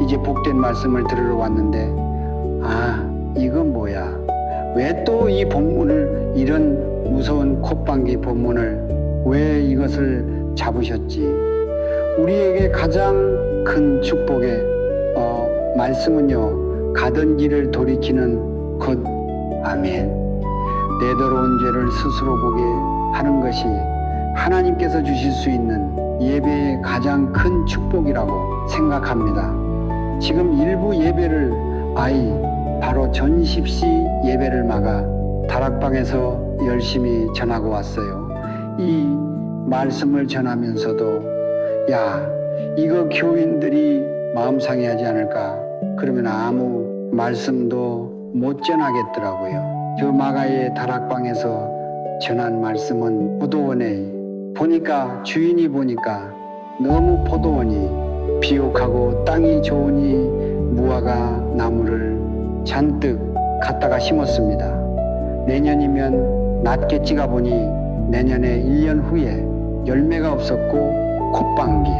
이제 복된 말씀을 들으러 왔는데 이건 뭐야? 왜 또 이 본문을, 이런 무서운 콧방귀 본문을 왜 이것을 잡으셨지? 우리에게 가장 큰 축복의 말씀은요, 가던 길을 돌이키는 것. 아멘. 내 더러운 죄를 스스로 보게 하는 것이 하나님께서 주실 수 있는 예배의 가장 큰 축복이라고 생각합니다. 지금 일부 예배를 바로 전십시 예배를 막아 다락방에서 열심히 전하고 왔어요. 이 말씀을 전하면서도 이거 교인들이 마음 상해하지 않을까? 그러면 아무 말씀도 못 전하겠더라고요. 저 마가의 다락방에서 전한 말씀은 포도원에 주인이 보니까 너무 포도원이 비옥하고 땅이 좋으니 무화과 나무를 잔뜩 갖다가 심었습니다. 내년이면 낫겠지가 보니 내년에 1년 후에 열매가 없었고 콧방귀.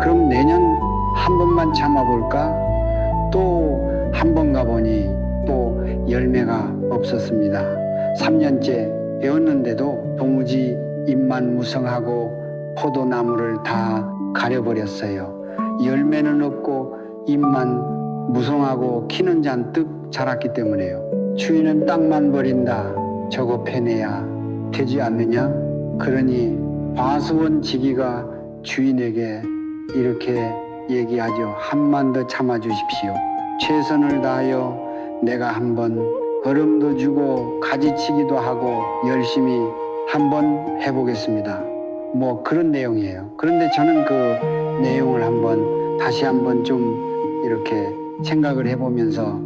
그럼 내년 한 번만 참아볼까? 또 한 번 가보니 또 열매가 없었습니다. 3년째 배웠는데도 도무지 잎만 무성하고 포도나무를 다 가려버렸어요. 열매는 없고 잎만 무성하고 키는 잔뜩 자랐기 때문에요. 주인은 땅만 버린다. 저거 패내야 되지 않느냐? 그러니 과수원 지기가 주인에게 이렇게 얘기하죠. 한만 더 참아주십시오. 최선을 다하여 내가 한번 걸음도 주고 가지치기도 하고 열심히 한번 해보겠습니다. 뭐 그런 내용이에요. 그런데 저는 그 내용을 다시 한번 좀 이렇게 생각을 해보면서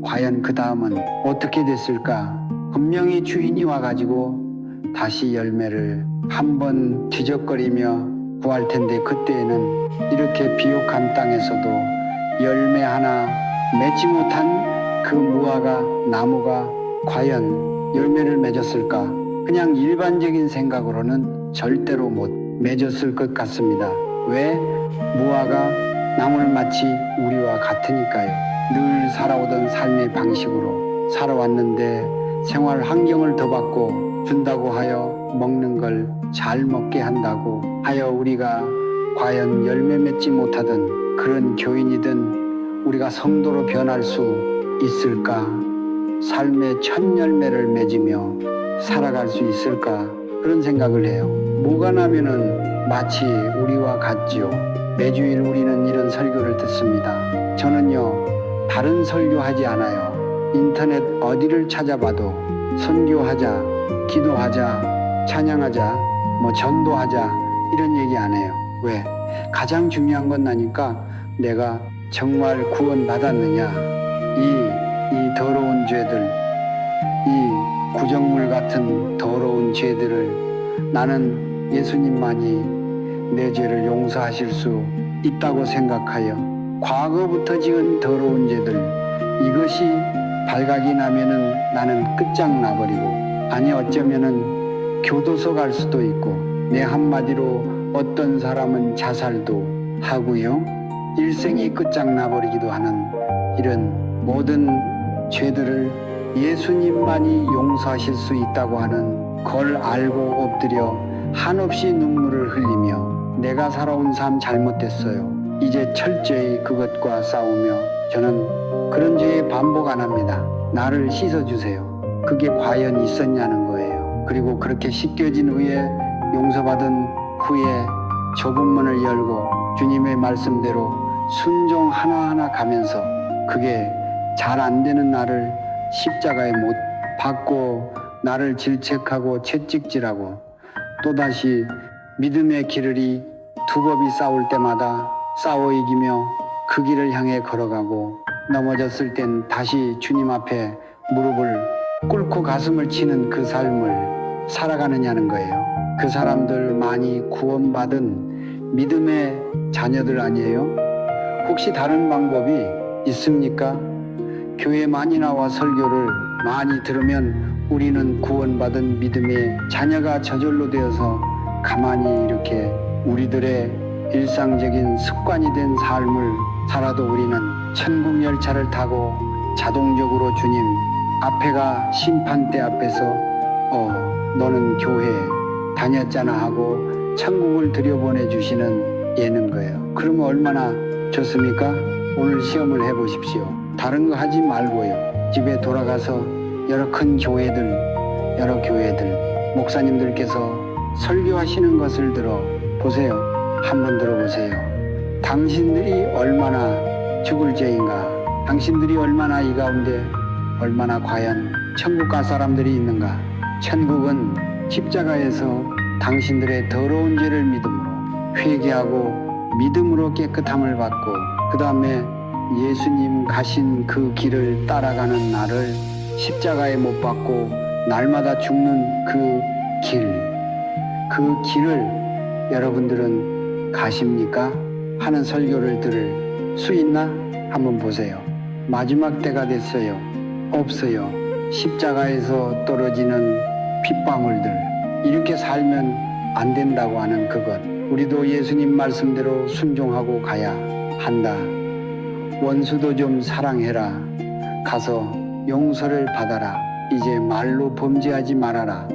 과연 그 다음은 어떻게 됐을까? 분명히 주인이 와가지고 다시 열매를 한번 뒤적거리며 구할 텐데, 그때에는 이렇게 비옥한 땅에서도 열매 하나 맺지 못한 그 무화과 나무가 과연 열매를 맺었을까? 그냥 일반적인 생각으로는 절대로 못 맺었을 것 같습니다. 왜? 무화과 나무는 마치 우리와 같으니까요. 늘 살아오던 삶의 방식으로 살아왔는데 생활 환경을 더 바꿔 준다고 하여 먹는 걸 잘 먹게 한다고 하여 우리가 과연 열매 맺지 못하던 그런 교인이든 우리가 성도로 변할 수 있을까? 삶의 첫 열매를 맺으며 살아갈 수 있을까? 그런 생각을 해요. 뭐가 나면은 마치 우리와 같지요. 매주일 우리는 이런 설교를 듣습니다. 저는요, 다른 설교하지 않아요. 인터넷 어디를 찾아봐도 선교하자, 기도하자, 찬양하자, 전도하자 이런 얘기 안 해요. 왜? 가장 중요한 건 나니까 내가 정말 구원받았느냐, 이 더러운 죄들, 이 구정물 같은 더러운 죄들을 나는 예수님만이 내 죄를 용서하실 수 있다고 생각하여 과거부터 지은 더러운 죄들, 이것이 발각이 나면은 나는 끝장나버리고, 아니 어쩌면은 교도소 갈 수도 있고, 내 한마디로 어떤 사람은 자살도 하고요, 일생이 끝장나버리기도 하는 이런 모든 죄들을 예수님만이 용서하실 수 있다고 하는 걸 알고 엎드려 한없이 눈물을 흘리며 내가 살아온 삶 잘못됐어요. 이제 철저히 그것과 싸우며 저는 그런 죄에 반복 안 합니다. 나를 씻어주세요. 그게 과연 있었냐는 거예요. 그리고 그렇게 씻겨진 후에, 용서받은 후에 좁은 문을 열고 주님의 말씀대로 순종 하나하나 가면서 그게 잘 안 되는 나를 십자가에 못 박고 나를 질책하고 채찍질하고 또다시 믿음의 길을 두법이 싸울 때마다 싸워 이기며 그 길을 향해 걸어가고, 넘어졌을 땐 다시 주님 앞에 무릎을 꿇고 가슴을 치는 그 삶을 살아가느냐는 거예요. 그 사람들 많이 구원받은 믿음의 자녀들 아니에요? 혹시 다른 방법이 있습니까? 교회 많이 나와 설교를 많이 들으면 우리는 구원받은 믿음의 자녀가 저절로 되어서 가만히 이렇게 우리들의 일상적인 습관이 된 삶을 살아도 우리는 천국 열차를 타고 자동적으로 주님 앞에가 심판대 앞에서 너는 교회 다녔잖아 하고 천국을 들여보내 주시는 예는 거예요. 그러면 얼마나 좋습니까? 오늘 시험을 해보십시오. 다른 거 하지 말고요. 집에 돌아가서 여러 큰 교회들, 여러 교회들 목사님들께서 설교하시는 것을 들어보세요. 한번 들어보세요. 당신들이 얼마나 죽을 죄인가, 당신들이 얼마나 이 가운데 얼마나 과연 천국 갈 사람들이 있는가. 천국은 십자가에서 당신들의 더러운 죄를 믿음으로 회개하고 믿음으로 깨끗함을 받고 그 다음에 예수님 가신 그 길을 따라가는 나를 십자가에 못 박고 날마다 죽는 그 길을 여러분들은 가십니까? 하는 설교를 들을 수 있나? 한번 보세요. 마지막 때가 됐어요. 없어요. 십자가에서 떨어지는 핏방울들, 이렇게 살면 안 된다고 하는 그것, 우리도 예수님 말씀대로 순종하고 가야 한다. 원수도 좀 사랑해라. 가서 용서를 받아라. 이제 말로 범죄하지 말아라.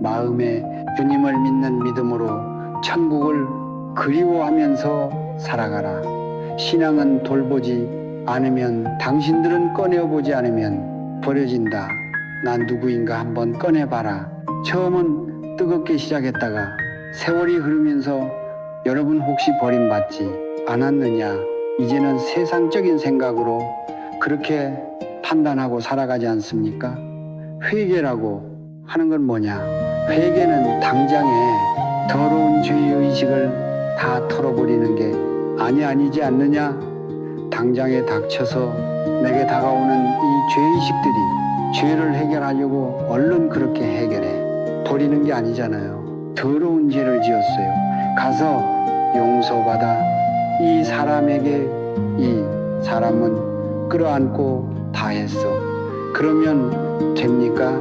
마음에 주님을 믿는 믿음으로 천국을 그리워하면서 살아가라. 신앙은 돌보지 않으면, 당신들은 꺼내보지 않으면 버려진다. 난 누구인가 한번 꺼내봐라. 처음은 뜨겁게 시작했다가 세월이 흐르면서 여러분 혹시 버림받지 않았느냐? 이제는 세상적인 생각으로 그렇게 판단하고 살아가지 않습니까? 회개라고 하는 건 뭐냐? 회개는 당장에 더러운 죄의식을 다 털어버리는 게 아니지 않느냐? 당장에 닥쳐서 내게 다가오는 이 죄의식들이 죄를 해결하려고 얼른 그렇게 해결해 버리는 게 아니잖아요. 더러운 죄를 지었어요. 가서 용서받아 이 사람에게 이 사람은 끌어안고 다 했어. 그러면 됩니까?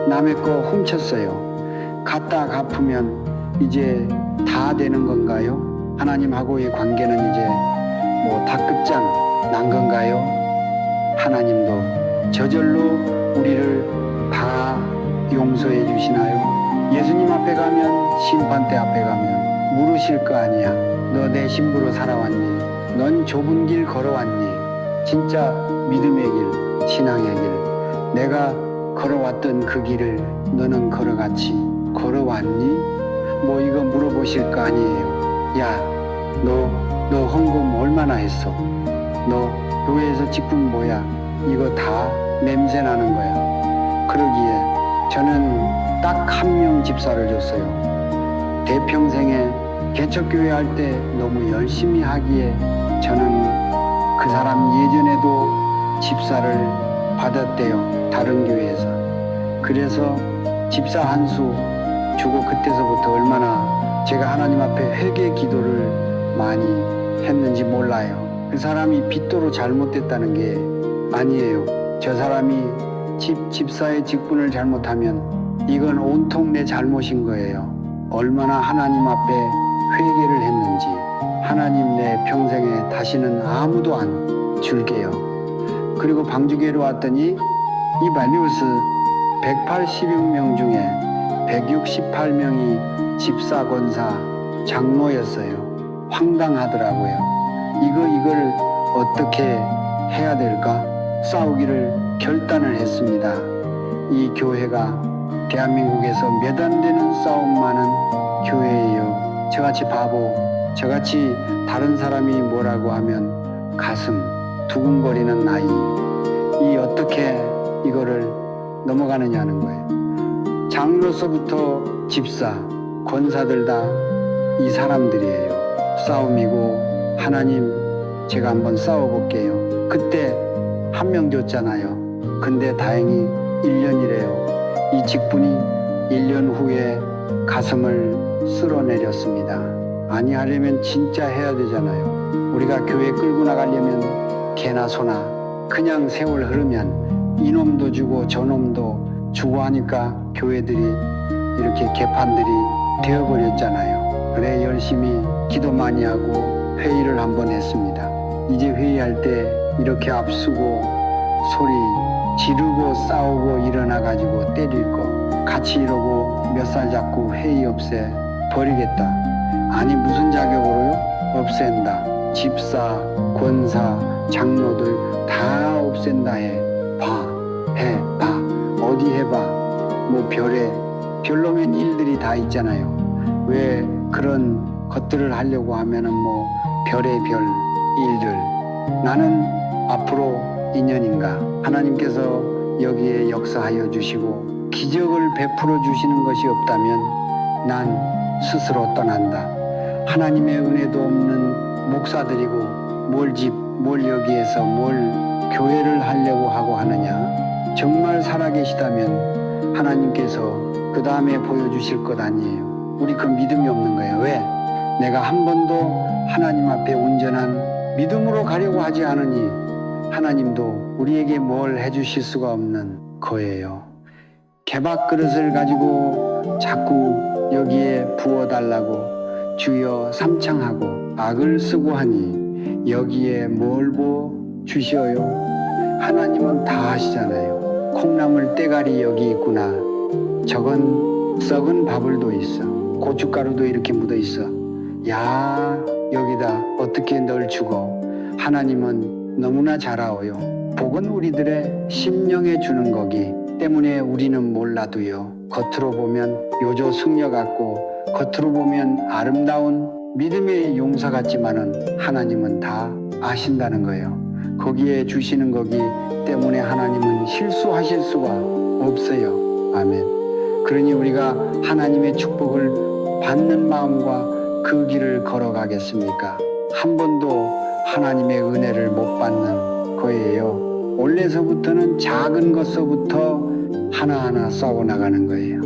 남의 거 훔쳤어요. 갖다 갚으면 이제 다 되는 건가요? 하나님하고의 관계는 이제 다 끝장 난 건가요? 하나님도 저절로 우리를 다 용서해 주시나요? 예수님 앞에 가면, 심판대 앞에 가면 물으실 거 아니야. 너 내 신부로 살아왔니? 넌 좁은 길 걸어왔니? 진짜 믿음의 길, 신앙의 길, 내가 걸어왔던 그 길을 너는 걸어왔니? 이거 물어보실 거 아니에요. 야, 너 헌금 얼마나 했어? 너 교회에서 직분 뭐야? 이거 다 냄새 나는 거야. 그러기에 저는 딱 한 명 집사를 줬어요. 대평생에 개척교회 할 때 너무 열심히 하기에 저는 그 사람 예전에도 집사를 받았대요. 다른 교회에서. 그래서 집사 한 수 주고 그때서부터 얼마나 제가 하나님 앞에 회개 기도를 많이 했는지 몰라요. 그 사람이 빚도로 잘못됐다는 게 아니에요. 저 사람이 집사의 직분을 잘못하면 이건 온통 내 잘못인 거예요. 얼마나 하나님 앞에 회개를 했는지. 하나님, 내 평생에 다시는 아무도 안 줄게요. 그리고 방주교회로 왔더니 이 발리우스 180명 중에 168명이 집사, 권사, 장로였어요. 황당하더라고요. 이걸 어떻게 해야 될까? 싸우기를 결단을 했습니다. 이 교회가 대한민국에서 몇 안 되는 싸움 많은 교회예요. 저같이 바보, 저같이 다른 사람이 뭐라고 하면 가슴 두근거리는 나이, 이 어떻게 이거를 넘어가느냐는 거예요. 장로서부터 집사, 권사들 다 이 사람들이에요. 싸움이고, 하나님 제가 한번 싸워볼게요. 그때 한 명 줬잖아요. 근데 다행히 1년이래요. 이 직분이 1년 후에 가슴을 쓸어내렸습니다. 아니하려면 진짜 해야 되잖아요. 우리가 교회 끌고 나가려면 개나 소나 그냥 세월 흐르면 이놈도 주고 저놈도 주고 하니까 교회들이 이렇게 개판들이 되어버렸잖아요. 그래 열심히 기도 많이 하고 회의를 한번 했습니다. 이제 회의할 때 이렇게 앞서고 소리 지르고 싸우고 일어나가지고 때릴 거 같이 이러고 몇 살 잡고 회의 없애 버리겠다. 아니 무슨 자격으로요? 없앤다. 집사, 권사, 장로들 다 없앤다 해. 봐, 어디 해봐. 뭐 별로면 일들이 다 있잖아요. 왜 그런 것들을 하려고 하면은 뭐 별의 별 일들. 나는 앞으로 2년인가 하나님께서 여기에 역사하여 주시고 기적을 베풀어 주시는 것이 없다면 난 스스로 떠난다. 하나님의 은혜도 없는 목사들이고 뭘 여기에서 뭘 교회를 하려고 하고 하느냐. 정말 살아계시다면 하나님께서 그 다음에 보여주실 것 아니에요. 우리 그 믿음이 없는 거예요. 왜? 내가 한 번도 하나님 앞에 온전한 믿음으로 가려고 하지 않으니 하나님도 우리에게 뭘 해주실 수가 없는 거예요. 개밥 그릇을 가지고 자꾸 여기에 부어달라고 주여 삼창하고 악을 쓰고 하니 여기에 뭘 주시어요? 하나님은 다 하시잖아요. 콩나물 때갈이 여기 있구나. 저건 썩은 바불도 있어. 고춧가루도 이렇게 묻어 있어. 야, 여기다 어떻게 널 주고. 하나님은 너무나 잘 아어요. 복은 우리들의 심령에 주는 거기 때문에 우리는 몰라도요. 겉으로 보면 요조 승려 같고 겉으로 보면 아름다운 믿음의 용사 같지만은 하나님은 다 아신다는 거예요. 거기에 주시는 거기 때문에 하나님은 실수하실 수가 없어요. 아멘. 그러니 우리가 하나님의 축복을 받는 마음과 그 길을 걸어가겠습니까? 한 번도 하나님의 은혜를 못 받는 거예요. 원래서부터는 작은 것서부터 하나하나 싸워 나가는 거예요.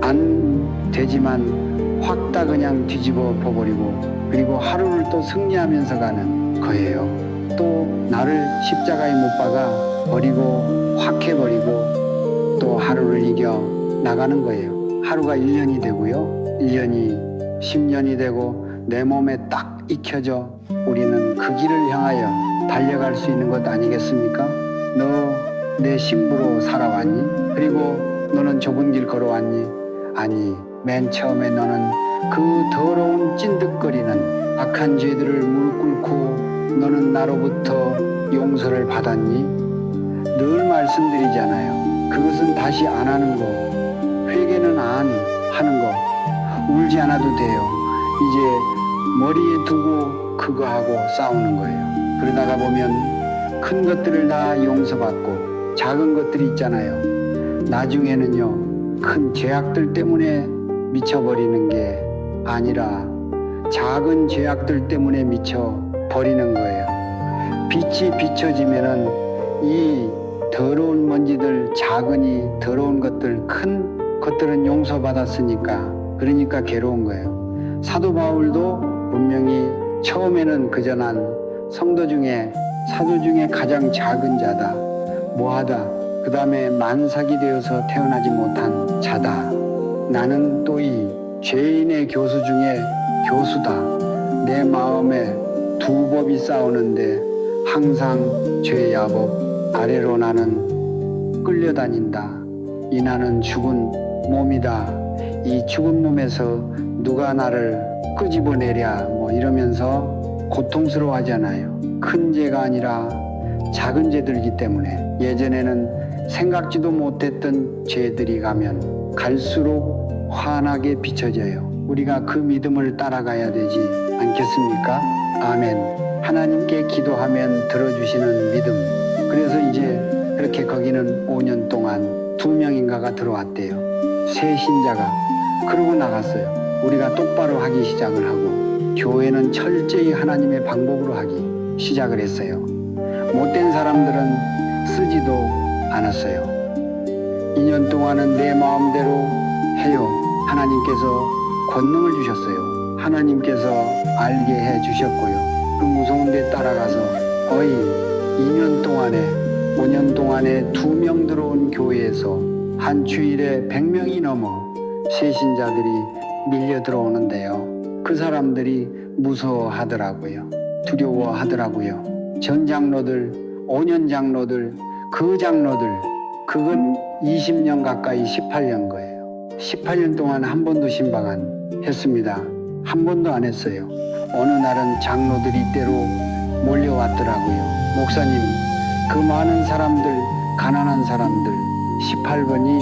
안 되지만 확 다 그냥 뒤집어 버리고 그리고 하루를 또 승리하면서 가는 거예요. 또 나를 십자가에 못 박아 버리고 확 해버리고 또 하루를 이겨 나가는 거예요. 하루가 1년이 되고요. 1년이 10년이 되고 내 몸에 딱 익혀져 우리는 그 길을 향하여 달려갈 수 있는 것 아니겠습니까? 너 내 신부로 살아왔니? 그리고 너는 좁은 길 걸어왔니? 아니, 맨 처음에 너는 그 더러운 찐득거리는 악한 죄들을 무릎 꿇고 너는 나로부터 용서를 받았니? 늘 말씀드리잖아요. 그것은 다시 안 하는 거, 회개는 안 하는 거, 울지 않아도 돼요. 이제 머리에 두고 그거 하고 싸우는 거예요. 그러다가 보면 큰 것들을 다 용서받고 작은 것들이 있잖아요. 나중에는요, 큰 죄악들 때문에 미쳐버리는 게 아니라 작은 죄악들 때문에 미쳐버리는 거예요. 빛이 비춰지면은 이 더러운 먼지들, 작은이 더러운 것들, 큰 것들은 용서받았으니까 그러니까 괴로운 거예요. 사도 바울도 분명히 처음에는 그저 난 성도 중에 사도 중에 가장 작은 자다. 뭐하다. 그 다음에 만삭이 되어서 태어나지 못한 자다. 나는 또 이 죄인의 교수 중에 교수다. 내 마음에 두 법이 싸우는데 항상 죄야 법 아래로 나는 끌려다닌다. 이 나는 죽은 몸이다. 이 죽은 몸에서 누가 나를 끄집어내랴 뭐 이러면서 고통스러워하잖아요. 큰 죄가 아니라 작은 죄들이기 때문에 예전에는 생각지도 못했던 죄들이 가면 갈수록 환하게 비춰져요. 우리가 그 믿음을 따라가야 되지 않겠습니까? 아멘. 하나님께 기도하면 들어주시는 믿음. 그래서 이제 그렇게 거기는 5년 동안 2명인가가 들어왔대요. 새 신자가. 그러고 나갔어요. 우리가 똑바로 하기 시작을 하고 교회는 철저히 하나님의 방법으로 하기 시작을 했어요. 못된 사람들은 쓰지도 않았어요. 2년 동안은 내 마음대로 해요. 하나님께서 권능을 주셨어요. 하나님께서 알게 해 주셨고요. 그 무서운 데 따라가서 거의 2년 동안에 5년 동안에 2명 들어온 교회에서 한 주일에 100명이 넘어 새신자들이 밀려 들어오는데요. 그 사람들이 무서워하더라고요. 두려워하더라고요. 전 장로들, 5년 장로들, 그 장로들, 그건 20년 가까이 18년 거예요. 18년 동안 한 번도 신방 안 했습니다. 한 번도 안 했어요. 어느 날은 장로들이 때로 몰려왔더라고요. 목사님, 그 많은 사람들, 가난한 사람들 18번이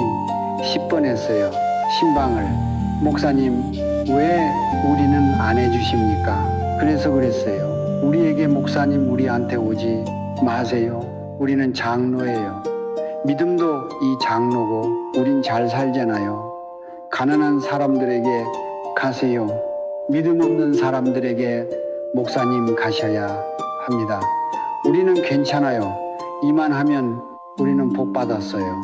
10번 했어요. 신방을. 목사님, 왜 우리는 안 해주십니까? 그래서 그랬어요. 우리에게 목사님 우리한테 오지 마세요. 우리는 장로예요. 믿음도 이 장로고 우린 잘 살잖아요. 가난한 사람들에게 가세요. 믿음 없는 사람들에게 목사님 가셔야 합니다. 우리는 괜찮아요. 이만하면 우리는 복 받았어요.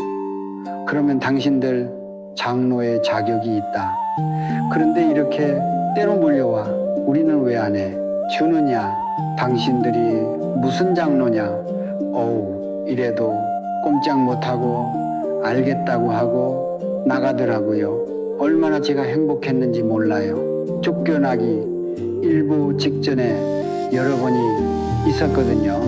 그러면 당신들 장로의 자격이 있다. 그런데 이렇게 때로 몰려와. 우리는 왜 안 해? 주느냐? 당신들이 무슨 장로냐? 어우, 이래도 꼼짝 못하고 알겠다고 하고 나가더라고요. 얼마나 제가 행복했는지 몰라요. 쫓겨나기 일부 직전에 여러 번이 있었거든요.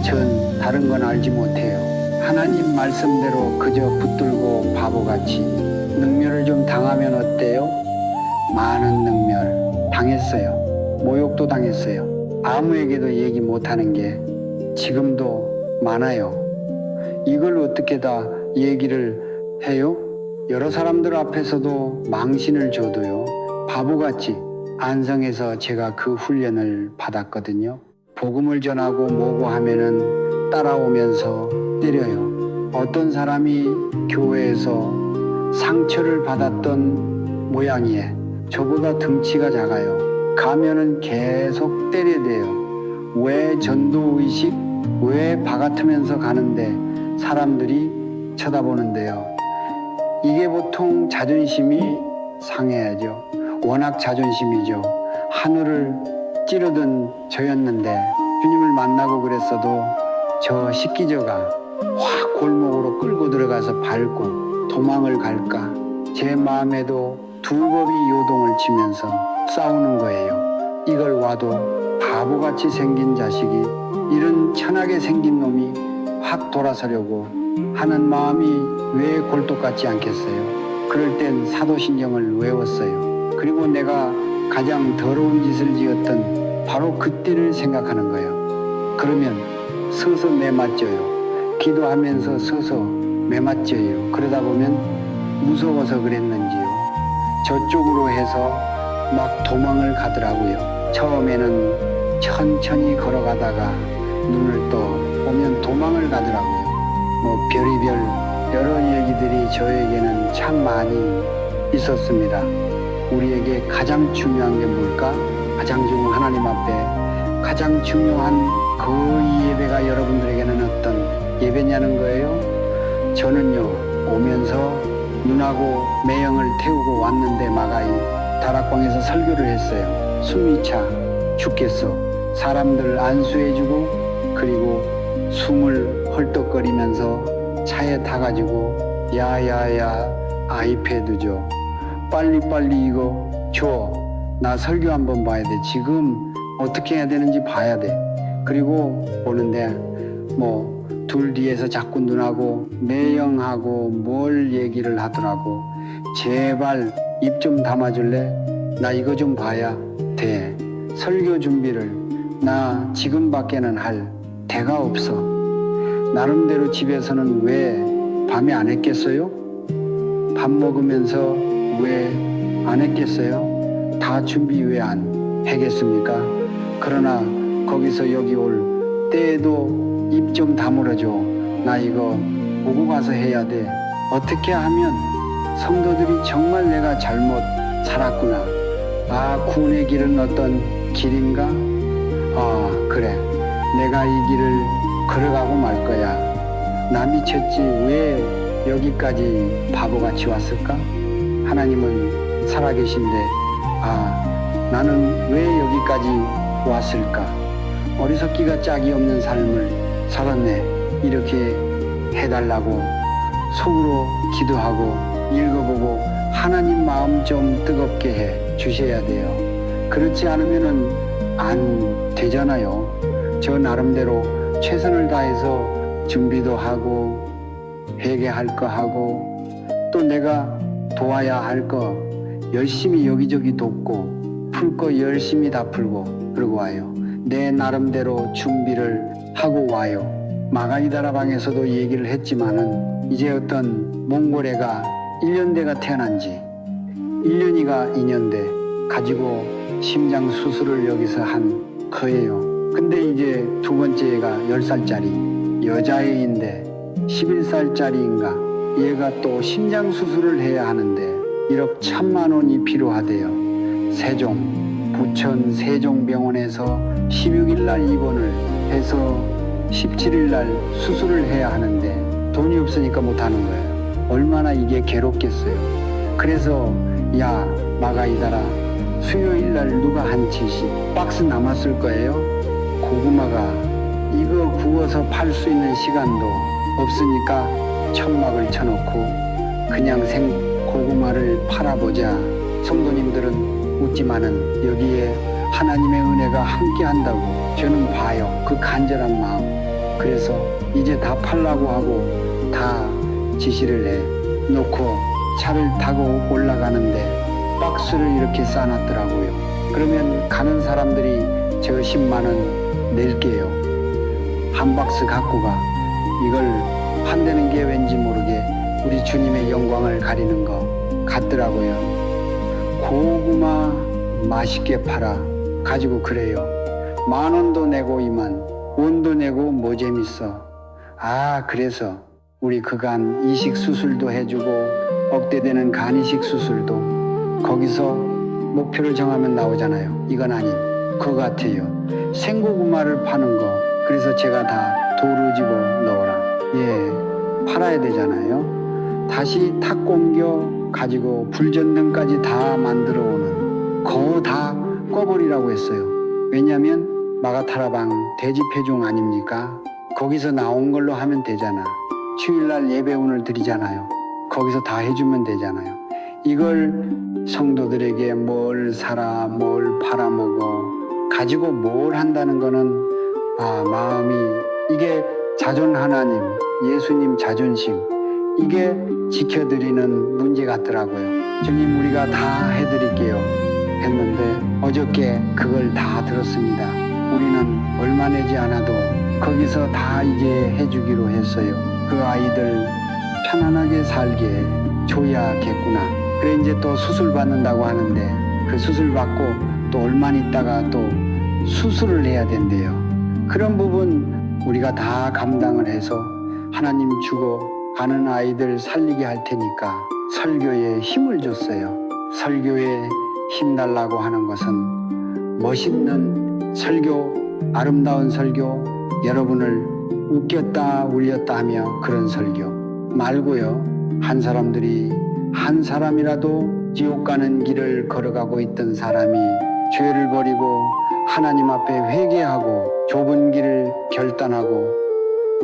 전 다른 건 알지 못해요. 하나님 말씀대로 그저 붙들고 바보같이 능멸을 좀 당하면 어때요? 많은 능멸 당했어요. 모욕도 당했어요. 아무에게도 얘기 못하는 게 지금도 많아요. 이걸 어떻게 다 얘기를 해요? 여러 사람들 앞에서도 망신을 줘도요. 바보같이 안성에서 제가 그 훈련을 받았거든요. 복음을 전하고 뭐고 하면은 따라오면서 때려요. 어떤 사람이 교회에서 상처를 받았던 모양이에 저보다 등치가 작아요. 가면은 계속 때려대요. 왜 전도의식? 왜 바같으면서 가는데 사람들이 쳐다보는데요. 이게 보통 자존심이 상해야죠. 워낙 자존심이죠. 하늘을 찌르던 저였는데 주님을 만나고 그랬어도 저 식기저가 확 골목으로 끌고 들어가서 밟고 도망을 갈까? 제 마음에도 두 법이 요동을 치면서 싸우는 거예요. 이걸 와도 바보같이 생긴 자식이 이런 천하게 생긴 놈이 확 돌아서려고 하는 마음이 왜 골독 같지 않겠어요? 그럴 땐 사도신경을 외웠어요. 그리고 내가 가장 더러운 짓을 지었던 바로 그때를 생각하는 거예요. 그러면 서서 매맞져요. 기도하면서 서서 매맞져요. 그러다 보면 무서워서 그랬는지요. 저쪽으로 해서 막 도망을 가더라고요. 처음에는 천천히 걸어가다가 눈을 떠 보면 도망을 가더라고요. 뭐 별의별 여러 얘기들이 저에게는 참 많이 있었습니다. 우리에게 가장 중요한 게 뭘까? 가장 중요한 하나님 앞에 가장 중요한 그 예배가 여러분들에게는 어떤 예배냐는 거예요. 저는요 오면서 눈하고 매형을 태우고 왔는데 마가이 다락방에서 설교를 했어요. 숨이 차 죽겠어. 사람들 안수해주고 그리고 숨을 헐떡거리면서 차에 타가지고 야야야 아이패드 줘. 빨리빨리 이거 줘. 나 설교 한번 봐야 돼. 지금 어떻게 해야 되는지 봐야 돼. 그리고 보는데 뭐 둘 뒤에서 자꾸 눈하고 매형하고 뭘 얘기를 하더라고. 제발 입 좀 담아줄래? 나 이거 좀 봐야 돼. 설교 준비를 나 지금밖에는 할 데가 없어. 나름대로 집에서는 왜 밤에 안 했겠어요? 밥 먹으면서 왜 안 했겠어요? 다 준비 왜 안 하겠습니까? 그러나 거기서 여기 올 때에도 입 좀 다물어줘. 나 이거 보고 가서 해야 돼. 어떻게 하면 성도들이 정말 내가 잘못 살았구나. 아, 구원의 길은 어떤 길인가? 아, 그래. 내가 이 길을 걸어가고 말 거야. 나 미쳤지. 왜 여기까지 바보같이 왔을까? 하나님은 살아계신데, 아, 나는 왜 여기까지 왔을까? 어리석기가 짝이 없는 삶을 살았네. 이렇게 해달라고 속으로 기도하고 읽어보고 하나님 마음 좀 뜨겁게 해 주셔야 돼요. 그렇지 않으면은 안 되잖아요. 저 나름대로 최선을 다해서 준비도 하고 회개할 거 하고 또 내가 도와야 할 거 열심히 여기저기 돕고 풀 거 열심히 다 풀고 그러고 와요. 내 나름대로 준비를 하고 와요. 마가이다라방에서도 얘기를 했지만은 이제 어떤 몽골애가 1년대가 태어난 지 1년이가 2년대 가지고 심장 수술을 여기서 한 거예요. 근데 이제 두 번째 애가 10살짜리 여자애인데 11살짜리인가 얘가 또 심장 수술을 해야 하는데 1억 1천만 원이 필요하대요. 부천 세종병원에서 16일 날 입원을 해서 17일 날 수술을 해야 하는데 돈이 없으니까 못하는 거예요. 얼마나 이게 괴롭겠어요. 그래서 야 마가이다라 수요일 날 누가 한 70박스 남았을 거예요. 고구마가 이거 구워서 팔 수 있는 시간도 없으니까 천막을 쳐놓고 그냥 생 고구마를 팔아보자. 성도님들은 웃지만은 여기에 하나님의 은혜가 함께 한다고 저는 봐요. 그 간절한 마음. 그래서 이제 다 팔라고 하고 다 지시를 해 놓고 차를 타고 올라가는데 박스를 이렇게 쌓아놨더라고요. 그러면 가는 사람들이 저 10만 원 낼게요. 한 박스 갖고 가. 이걸 판다는 게 왠지 모르게 우리 주님의 영광을 가리는 것 같더라고요. 고구마 맛있게 팔아 가지고 그래요. 10,000원도 내고 2만 원도 내고 뭐 재밌어. 아 그래서 우리 그간 이식 수술도 해주고 억대되는 간이식 수술도 거기서 목표를 정하면 나오잖아요. 이건 아닌 것 같아요. 생고구마를 파는 거 그래서 제가 다 도로 집어 넣어라. 예 팔아야 되잖아요. 다시 탁 공겨 가지고 불전등까지 다 만들어 오는 거 다 꺼버리라고 했어요. 왜냐하면 마가타라방 대집회중 아닙니까? 거기서 나온 걸로 하면 되잖아. 주일날 예배운을 드리잖아요. 거기서 다 해주면 되잖아요. 이걸 성도들에게 뭘 사라 뭘 팔아먹어 가지고 뭘 한다는 거는 마음이 이게 자존 하나님 예수님 자존심 이게 지켜드리는 문제 같더라고요. 주님 우리가 다 해드릴게요 했는데 어저께 그걸 다 들었습니다. 우리는 얼마 내지 않아도 거기서 다 이제 해주기로 했어요. 그 아이들 편안하게 살게 줘야겠구나. 그래 이제 또 수술 받는다고 하는데 그 수술 받고 또 얼마 있다가 또 수술을 해야 된대요. 그런 부분 우리가 다 감당을 해서 하나님 주고 가는 아이들 살리게 할 테니까 설교에 힘을 줬어요. 설교에 힘 달라고 하는 것은 멋있는 설교, 아름다운 설교, 여러분을 웃겼다 울렸다 하며 그런 설교 말고요. 한 사람이라도 지옥 가는 길을 걸어가고 있던 사람이 죄를 버리고 하나님 앞에 회개하고 좁은 길을 결단하고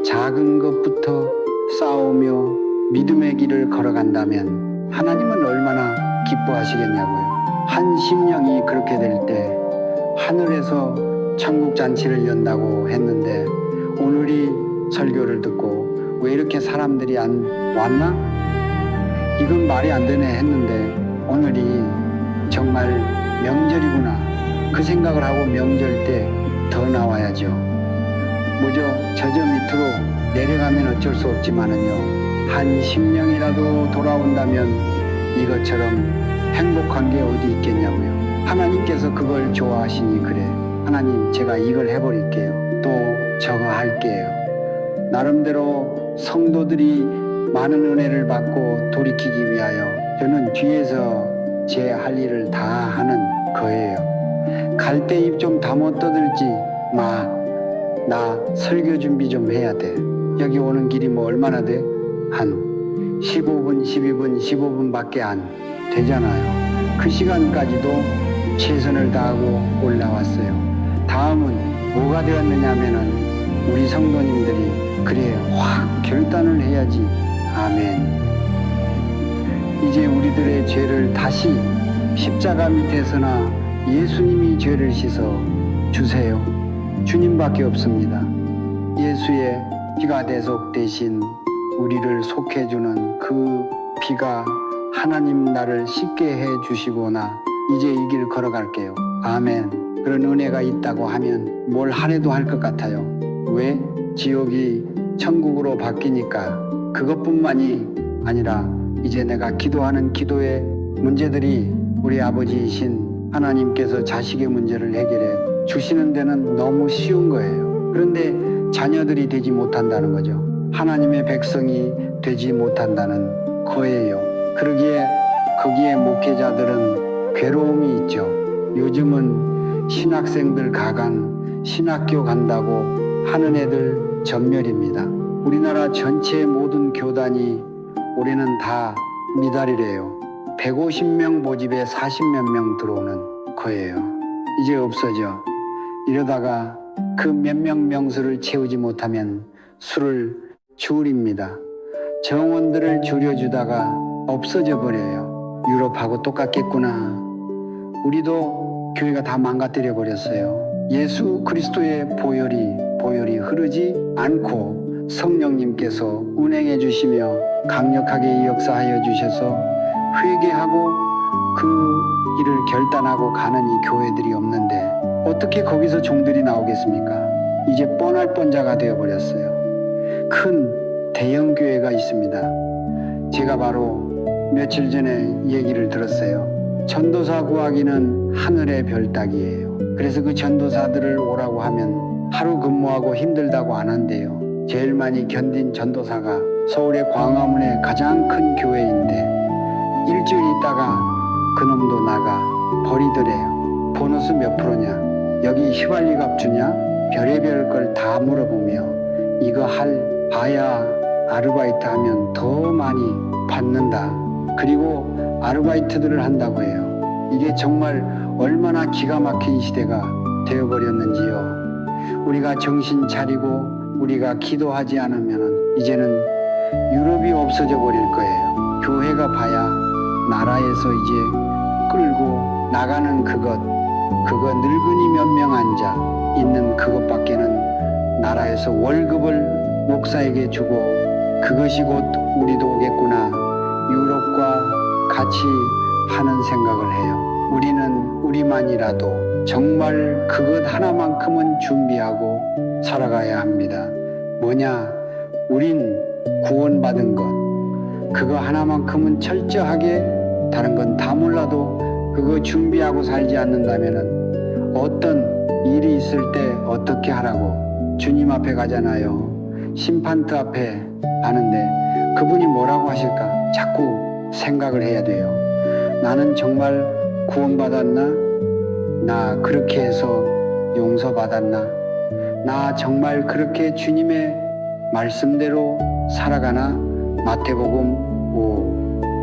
작은 것부터 싸우며 믿음의 길을 걸어간다면 하나님은 얼마나 기뻐하시겠냐고요. 한 심령이 그렇게 될 때 하늘에서 천국 잔치를 연다고 했는데 오늘이 설교를 듣고 왜 이렇게 사람들이 안 왔나? 이건 말이 안 되네 했는데 오늘이 정말 명절이구나 그 생각을 하고 명절 때 더 나와야죠. 뭐죠? 저저 밑으로 내려가면 어쩔 수 없지만은요 한 심령이라도 돌아온다면 이것처럼 행복한 게 어디 있겠냐고요. 하나님께서 그걸 좋아하시니 그래 하나님 제가 이걸 해버릴게요. 또 저거 할게요. 나름대로 성도들이 많은 은혜를 받고 돌이키기 위하여 저는 뒤에서 제 할 일을 다 하는 거예요. 갈 때 입 좀 다 못 떠들지 나 설교 준비 좀 해야 돼. 여기 오는 길이 뭐 얼마나 돼? 한 15분 15분밖에 안 되잖아요. 그 시간까지도 최선을 다하고 올라왔어요. 다음은 뭐가 되었느냐 하면은 우리 성도님들이 그래 확 결단을 해야지. 아멘. 이제 우리들의 죄를 다시 십자가 밑에서나 예수님이 죄를 씻어 주세요. 주님밖에 없습니다. 예수의 피가 대속 대신 우리를 속해주는 그 피가 하나님 나를 씻게 해주시구나. 이제 이 길 걸어갈게요. 아멘. 그런 은혜가 있다고 하면 뭘 하래도 할 것 같아요. 왜? 지옥이 천국으로 바뀌니까. 그것뿐만이 아니라 이제 내가 기도하는 기도의 문제들이 우리 아버지이신 하나님께서 자식의 문제를 해결해 주시는 데는 너무 쉬운 거예요. 그런데 자녀들이 되지 못한다는 거죠. 하나님의 백성이 되지 못한다는 거예요. 그러기에 거기에 목회자들은 괴로움이 있죠. 요즘은 신학생들 가간 신학교 간다고 하는 애들 전멸입니다. 우리나라 전체 모든 교단이 올해는 다 미달이래요. 150명 모집에 40몇 명 들어오는 거예요. 이제 없어져. 이러다가 그 몇 명 명수를 채우지 못하면 수를 줄입니다. 정원들을 줄여주다가 없어져 버려요. 유럽하고 똑같겠구나. 우리도 교회가 다 망가뜨려 버렸어요. 예수 그리스도의 보혈이 흐르지 않고 성령님께서 운행해 주시며 강력하게 역사하여 주셔서 회개하고 그 길을 결단하고 가는 이 교회들이 없는데 어떻게 거기서 종들이 나오겠습니까? 이제 뻔할 뻔자가 되어버렸어요. 큰 대형 교회가 있습니다. 제가 바로 며칠 전에 얘기를 들었어요. 전도사 구하기는 하늘의 별 따기예요. 그래서 그 전도사들을 오라고 하면 하루 근무하고 힘들다고 안 한대요. 제일 많이 견딘 전도사가 서울의 광화문의 가장 큰 교회인데 일주일 있다가 그놈도 나가 버리더래요. 보너스 몇 프로냐? 여기 휘발유값 주냐? 별의별 걸 다 물어보며 이거 봐야 아르바이트 하면 더 많이 받는다. 그리고 아르바이트들을 한다고 해요. 이게 정말 얼마나 기가 막힌 시대가 되어버렸는지요. 우리가 정신 차리고 우리가 기도하지 않으면 이제는 유럽이 없어져 버릴 거예요. 교회가 봐야 나라에서 이제 끌고 나가는 그거 늙은이 몇 명 앉아 있는 그것밖에는 나라에서 월급을 목사에게 주고 그것이 곧 우리도 오겠구나. 유럽과 같이 하는 생각을 해요. 우리는 우리만이라도 정말 그것 하나만큼은 준비하고 살아가야 합니다. 뭐냐? 우린 구원받은 것 그거 하나만큼은 철저하게 다른 건 다 몰라도 그거 준비하고 살지 않는다면은 어떤 일이 있을 때 어떻게 하라고 주님 앞에 가잖아요. 심판대 앞에 가는데 그분이 뭐라고 하실까? 자꾸 생각을 해야 돼요. 나는 정말 구원받았나? 나 그렇게 해서 용서받았나? 나 정말 그렇게 주님의 말씀대로 살아가나? 마태복음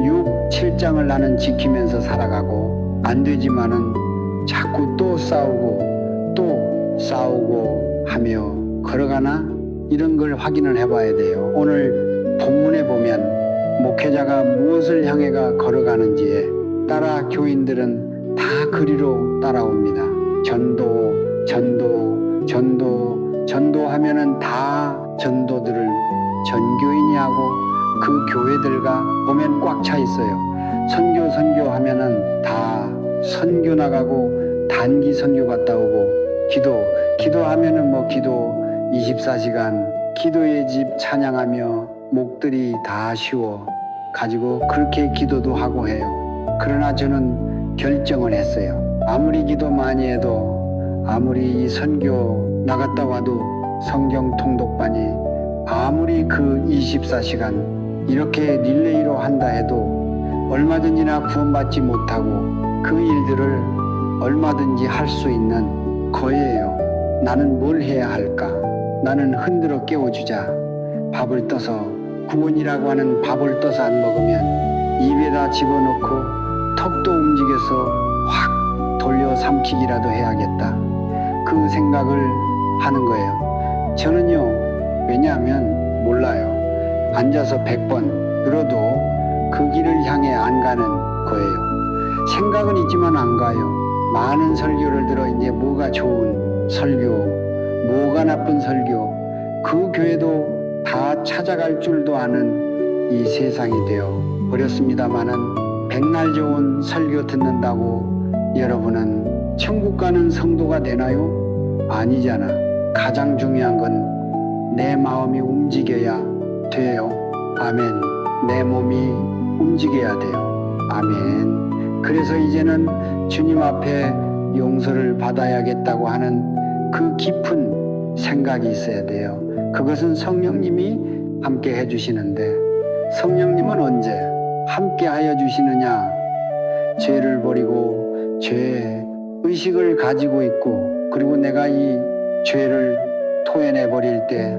6, 7장을 나는 지키면서 살아가고 안 되지만은 자꾸 또 싸우고 하며 걸어가나? 이런 걸 확인을 해봐야 돼요. 오늘 본문에 보면 목회자가 무엇을 향해가 걸어가는지에 따라 교인들은 다 그리로 따라옵니다. 전도하면은 다 전도들을 전교인이 하고 그 교회들과 보면 꽉 차 있어요. 선교 하면은 다 선교 나가고 단기 선교 갔다 오고 기도하면은 기도 24시간 기도의 집 찬양하며 목들이 다 쉬워 가지고 그렇게 기도도 하고 해요. 그러나 저는 결정을 했어요. 아무리 기도 많이 해도 아무리 이 선교 나갔다 와도 성경 통독반이 아무리 그 24시간 이렇게 릴레이로 한다 해도 얼마든지나 구원받지 못하고 그 일들을 얼마든지 할 수 있는 거예요. 나는 뭘 해야 할까? 나는 흔들어 깨워주자. 밥을 떠서 구원이라고 하는 밥을 떠서 안 먹으면 입에다 집어넣고 턱도 움직여서 확 돌려 삼키기라도 해야겠다. 그 생각을 하는 거예요. 저는요, 왜냐하면 몰라요. 앉아서 100번 들어도 그 길을 향해 안 가는 거예요. 생각은 있지만 안 가요. 많은 설교를 들어 이제 뭐가 좋은 설교, 뭐가 나쁜 설교, 그 교회도 다 찾아갈 줄도 아는 이 세상이 되어 버렸습니다마는 백날 좋은 설교 듣는다고 여러분은 천국 가는 성도가 되나요? 아니잖아. 가장 중요한 건 내 마음이 움직여야 돼요. 아멘. 내 몸이 움직여야 돼요. 아멘. 그래서 이제는 주님 앞에 용서를 받아야겠다고 하는 그 깊은 생각이 있어야 돼요. 그것은 성령님이 함께 해주시는데, 성령님은 언제 함께 하여 주시느냐? 죄를 버리고 죄 의식을 가지고 있고, 그리고 내가 이 죄를 토해내 버릴 때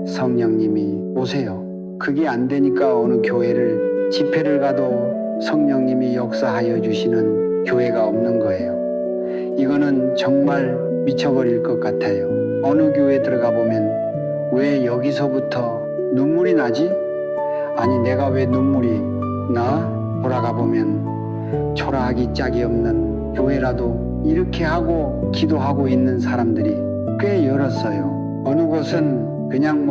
성령님이 오세요. 그게 안 되니까 어느 교회를 집회를 가도 성령님이 역사하여 주시는 교회가 없는 거예요. 이거는 정말 미쳐버릴 것 같아요. 어느 교회 들어가 보면 왜 여기서부터 눈물이 나지? 아니 내가 왜 눈물이 나? 돌아가 보면 초라하기 짝이 없는 교회라도 이렇게 하고 기도하고 있는 사람들이 꽤 열었어요. 어느 곳은 그냥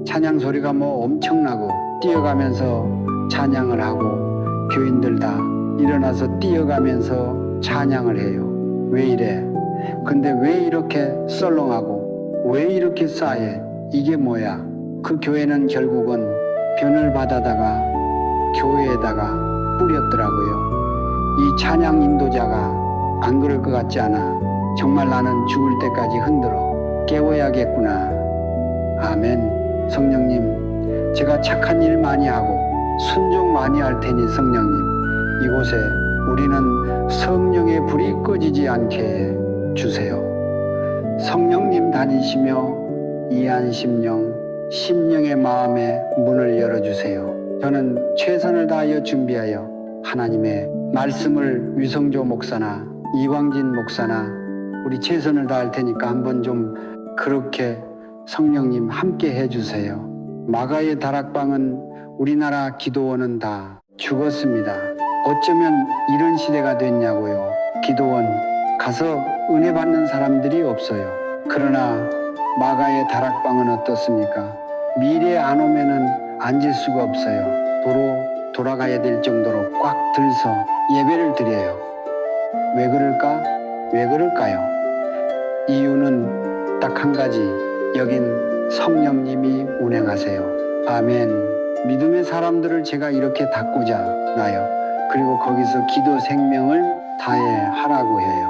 찬양 소리가 엄청나고 뛰어가면서 찬양을 하고 교인들 다 일어나서 뛰어가면서 찬양을 해요. 왜 이래? 근데 왜 이렇게 썰렁하고 왜 이렇게 싸해? 이게 뭐야? 그 교회는 결국은 변을 받아다가 교회에다가 뿌렸더라고요. 이 찬양 인도자가 안 그럴 것 같지 않아? 정말 나는 죽을 때까지 흔들어 깨워야겠구나. 아멘. 성령님, 제가 착한 일 많이 하고 순종 많이 할 테니 성령님, 이곳에 우리는 성령의 불이 꺼지지 않게 해 주세요. 성령님 다니시며 이한심령, 심령의 마음에 문을 열어주세요. 저는 최선을 다하여 준비하여 하나님의 말씀을 위성조 목사나 이광진 목사나 우리 최선을 다할 테니까 한번 좀 그렇게 성령님 함께 해주세요. 마가의 다락방은 우리나라 기도원은 다 죽었습니다. 어쩌면 이런 시대가 됐냐고요. 기도원 가서 은혜 받는 사람들이 없어요. 그러나 마가의 다락방은 어떻습니까? 미래 안 오면은 앉을 수가 없어요. 도로 돌아가야 될 정도로 꽉 들서 예배를 드려요. 왜 그럴까? 왜 그럴까요? 이유는 딱 한 가지. 여긴 성령님이 운행하세요. 아멘. 믿음의 사람들을 제가 이렇게 닦고자 나요. 그리고 거기서 기도 생명을 다해 하라고 해요.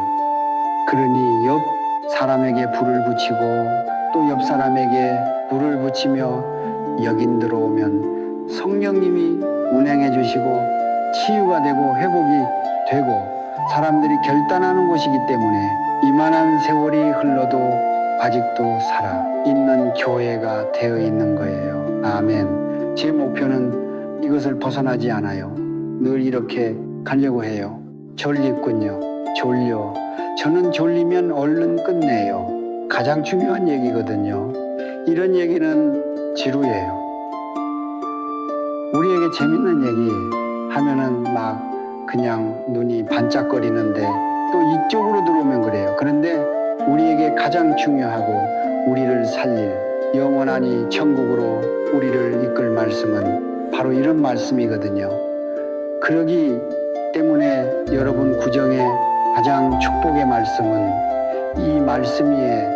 그러니 옆 사람에게 불을 붙이고 또 옆 사람에게 불을 붙이며 여긴 들어오면 성령님이 운행해 주시고 치유가 되고 회복이 되고 사람들이 결단하는 곳이기 때문에 이만한 세월이 흘러도 아직도 살아있는 교회가 되어 있는 거예요. 아멘. 제 목표는 이것을 벗어나지 않아요. 늘 이렇게 가려고 해요. 졸립군요. 졸려. 저는 졸리면 얼른 끝내요. 가장 중요한 얘기거든요. 이런 얘기는 지루해요. 우리에게 재밌는 얘기 하면은 막 그냥 눈이 반짝거리는데 또 이쪽으로 들어오면 그래요. 그런데 우리에게 가장 중요하고 우리를 살릴 영원하니 천국으로 우리를 이끌 말씀은 바로 이런 말씀이거든요. 그러기 때문에 여러분 구정의 가장 축복의 말씀은 이 말씀 위에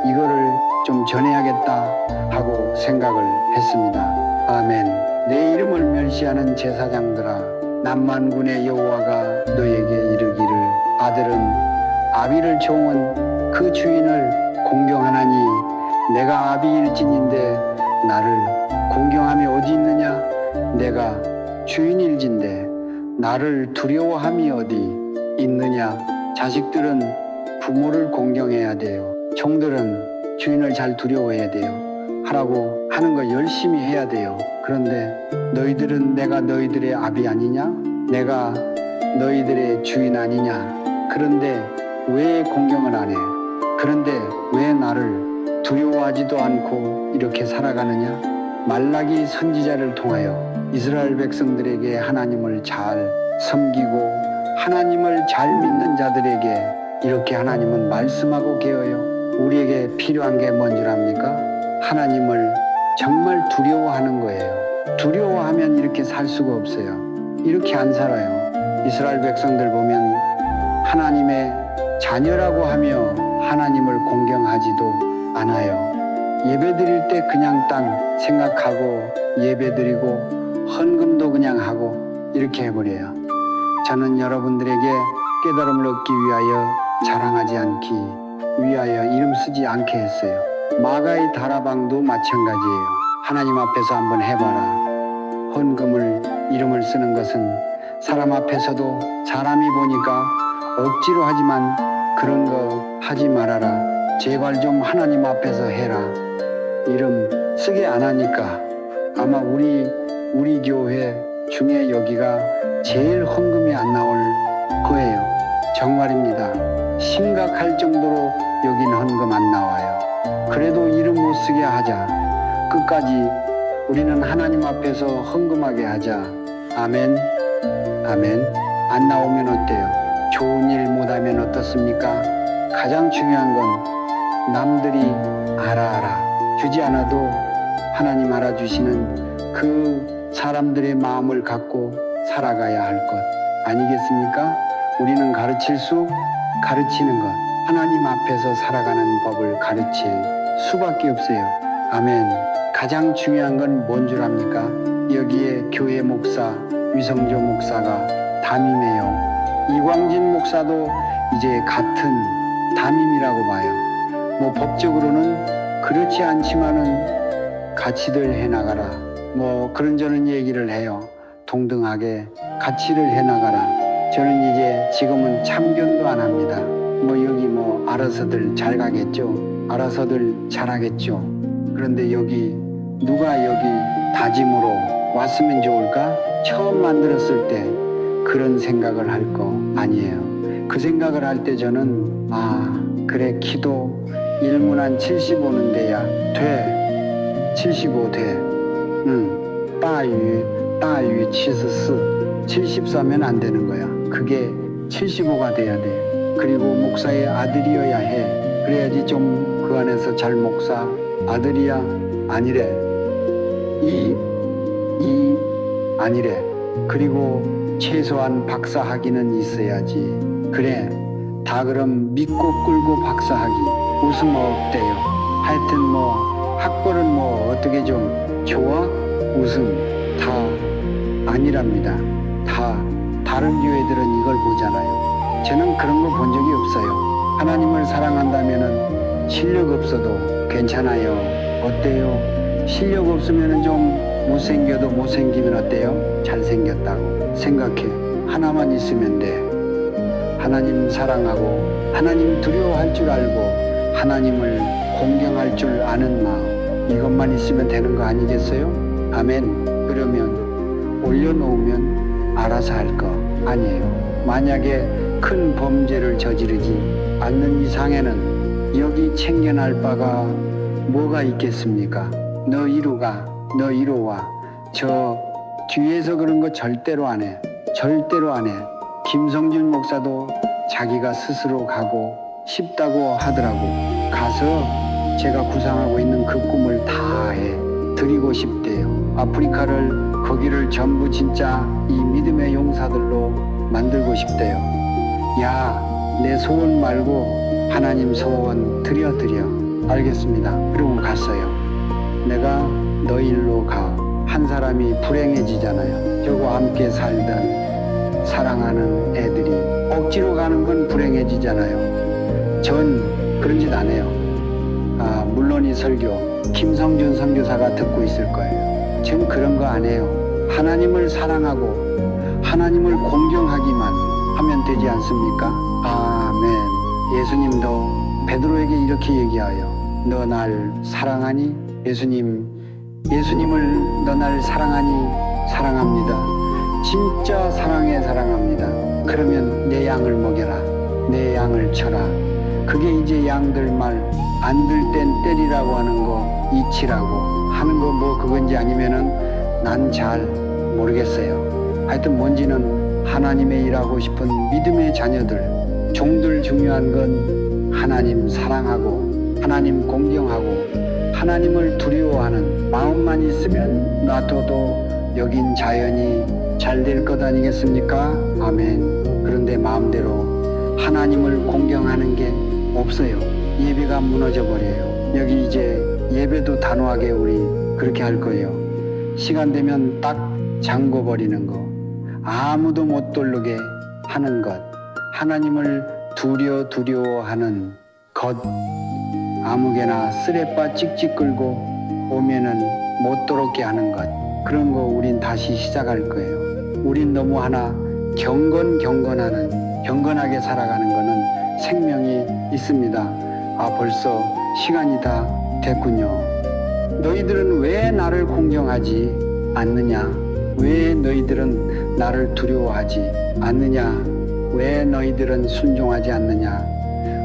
이거를 좀 전해야겠다 하고 생각을 했습니다. 아멘. 내 이름을 멸시하는 제사장들아, 남만군의 여호와가 너에게 이르기를 아들은 아비를 종은 그 주인을 공경하나니 내가 아비일진인데 나를 공경함이 어디 있느냐? 내가 주인일진데 나를 두려워함이 어디 있느냐? 자식들은 부모를 공경해야 돼요. 종들은 주인을 잘 두려워해야 돼요. 하라고 하는 거 열심히 해야 돼요. 그런데 너희들은 내가 너희들의 아비 아니냐? 내가 너희들의 주인 아니냐? 그런데 왜 공경을 안 해? 그런데 왜 나를 두려워하지도 않고 이렇게 살아가느냐? 말라기 선지자를 통하여 이스라엘 백성들에게 하나님을 잘 섬기고 하나님을 잘 믿는 자들에게 이렇게 하나님은 말씀하고 계어요. 우리에게 필요한 게 뭔 줄 압니까? 하나님을 정말 두려워하는 거예요. 두려워하면 이렇게 살 수가 없어요. 이렇게 안 살아요. 이스라엘 백성들 보면 하나님의 자녀라고 하며 하나님을 공경하지도 않아요. 예배 드릴 때 그냥 딱 생각하고 예배 드리고 헌금도 그냥 하고 이렇게 해버려요. 저는 여러분들에게 깨달음을 얻기 위하여 자랑하지 않기 위하여 이름 쓰지 않게 했어요. 마가의 다라방도 마찬가지예요. 하나님 앞에서 한번 해봐라. 헌금을 이름을 쓰는 것은 사람 앞에서도 사람이 보니까 억지로 하지만 그런 거 하지 말아라. 제발 좀 하나님 앞에서 해라. 이름 쓰게 안 하니까 아마 우리 교회 중에 여기가 제일 헌금이 안 나올 거예요. 정말입니다. 심각할 정도로 여긴 헌금 안 나와요. 그래도 이름 못 쓰게 하자. 끝까지 우리는 하나님 앞에서 헌금하게 하자. 아멘. 아멘. 안 나오면 어때요? 좋은 일 못하면 어떻습니까? 가장 중요한 건 남들이 알아. 주지 않아도 하나님 알아주시는 그 사람들의 마음을 갖고 살아가야 할 것 아니겠습니까? 우리는 가르치는 것, 하나님 앞에서 살아가는 법을 가르칠 수밖에 없어요. 아멘. 가장 중요한 건 뭔 줄 압니까? 여기에 교회 목사, 위성조 목사가 담임이에요. 이광진 목사도 이제 같은 담임이라고 봐요. 뭐 법적으로는 그렇지 않지만은 같이들 해나가라. 뭐 그런저런 얘기를 해요. 동등하게 같이를 해나가라. 저는 이제 지금은 참견도 안 합니다. 뭐 여기 뭐 알아서들 잘 가겠죠. 알아서들 잘하겠죠. 그런데 여기 누가 여기 다짐으로 왔으면 좋을까? 처음 만들었을 때 그런 생각을 할 거 아니에요. 그 생각을 할 때 저는 그래 기도 1문 한 75는 돼야 돼. 75 돼. 大于74 74면 안 되는 거야. 그게 75가 돼야 돼. 그리고 목사의 아들이어야 해. 그래야지 좀 그 안에서 잘 목사. 아들이야? 아니래. 아니래. 그리고 최소한 박사 학위는 있어야지. 그래. 다 그럼 믿고 끌고 박사 학위. 웃음 없대요. 하여튼 뭐 학벌은 뭐 어떻게 좀 좋아? 웃음 다 아니랍니다. 다 다른 교회들은 이걸 보잖아요. 저는 그런 거 본 적이 없어요. 하나님을 사랑한다면은 실력 없어도 괜찮아요. 어때요? 실력 없으면은 좀 못생겨도 못생기면 어때요? 잘생겼다고 생각해. 하나만 있으면 돼. 하나님 사랑하고 하나님 두려워할 줄 알고 하나님을 공경할 줄 아는 마음, 이것만 있으면 되는 거 아니겠어요? 아멘. 그러면 올려놓으면 알아서 할 거 아니에요. 만약에 큰 범죄를 저지르지 않는 이상에는 여기 챙겨날 바가 뭐가 있겠습니까? 너 이루가, 너 이루와. 저 뒤에서 그런 거 절대로 안 해. 절대로 안 해. 김성준 목사도 자기가 스스로 가고 싶다고 하더라고. 가서 제가 구상하고 있는 그 꿈을 다 해. 드리고 싶대요. 아프리카를 거기를 전부 진짜 이 믿음의 용사들로 만들고 싶대요. 야, 내 소원 말고 하나님 소원 드려. 알겠습니다. 그러고 갔어요. 내가 너 일로 가. 한 사람이 불행해지잖아요. 저거 함께 살던 사랑하는 애들이 억지로 가는 건 불행해지잖아요. 전 그런 짓 안 해요. 물론 이 설교 김성준 선교사가 듣고 있을 거예요. 전 그런 거 안 해요. 하나님을 사랑하고 하나님을 공경하기만 하면 되지 않습니까? 아멘. 예수님도 베드로에게 이렇게 얘기하여 너 날 사랑하니? 예수님을 너 날 사랑하니? 사랑합니다. 진짜 사랑합니다. 그러면 내 양을 먹여라. 내 양을 쳐라. 그게 이제 양들 말 안 들 땐 때리라고 하는 거, 이치라고 하는 거 뭐 그건지 아니면은 난 잘 모르겠어요. 하여튼 뭔지는 하나님의 일하고 싶은 믿음의 자녀들, 종들 중요한 건 하나님 사랑하고 하나님 공경하고 하나님을 두려워하는 마음만 있으면 놔둬도 여긴 자연이 잘 될 것 아니겠습니까? 아멘. 그런데 마음대로 하나님을 공경하는 게 없어요. 예배가 무너져 버려요. 여기 이제 예배도 단호하게 우리 그렇게 할 거예요. 시간 되면 딱 잠궈 버리는 거, 아무도 못 돌르게 하는 것, 하나님을 두려워하는 것, 아무개나 쓰레빠 찍찍 끌고 오면은 못 들어오게 하는 것, 그런 거 우린 다시 시작할 거예요. 우린 너무 하나 경건하게 살아가는 거는 생명이 있습니다. 아, 벌써 시간이 다 됐군요. 너희들은 왜 나를 공경하지 않느냐? 왜 너희들은 나를 두려워하지 않느냐? 왜 너희들은 순종하지 않느냐?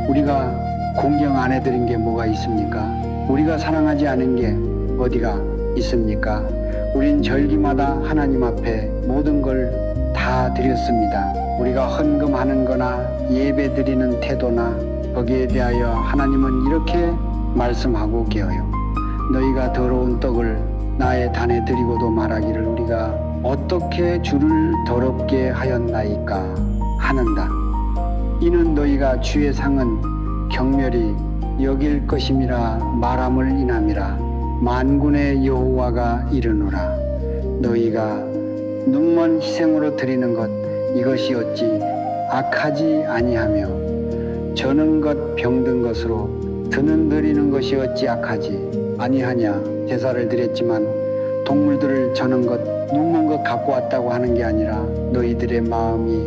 우리가 공경 안 해드린 게 뭐가 있습니까? 우리가 사랑하지 않은 게 어디가 있습니까? 우린 절기마다 하나님 앞에 모든 걸 다 드렸습니다. 우리가 헌금하는 거나 예배 드리는 태도나 거기에 대하여 하나님은 이렇게 말씀하고 계어요. 너희가 더러운 떡을 나의 단에 드리고도 말하기를 우리가 어떻게 주를 더럽게 하였나이까 하는다. 이는 너희가 주의 상은 경멸히 여길 것임이라 말함을 인함이라. 만군의 여호와가 이르노라. 너희가 눈먼 희생으로 드리는 것 이것이 어찌 악하지 아니하며 저는 것 병든 것으로 드는 드리는 것이 어찌 악하지 아니하냐. 제사를 드렸지만 동물들을 저는 것 눈먼 것 갖고 왔다고 하는 게 아니라 너희들의 마음이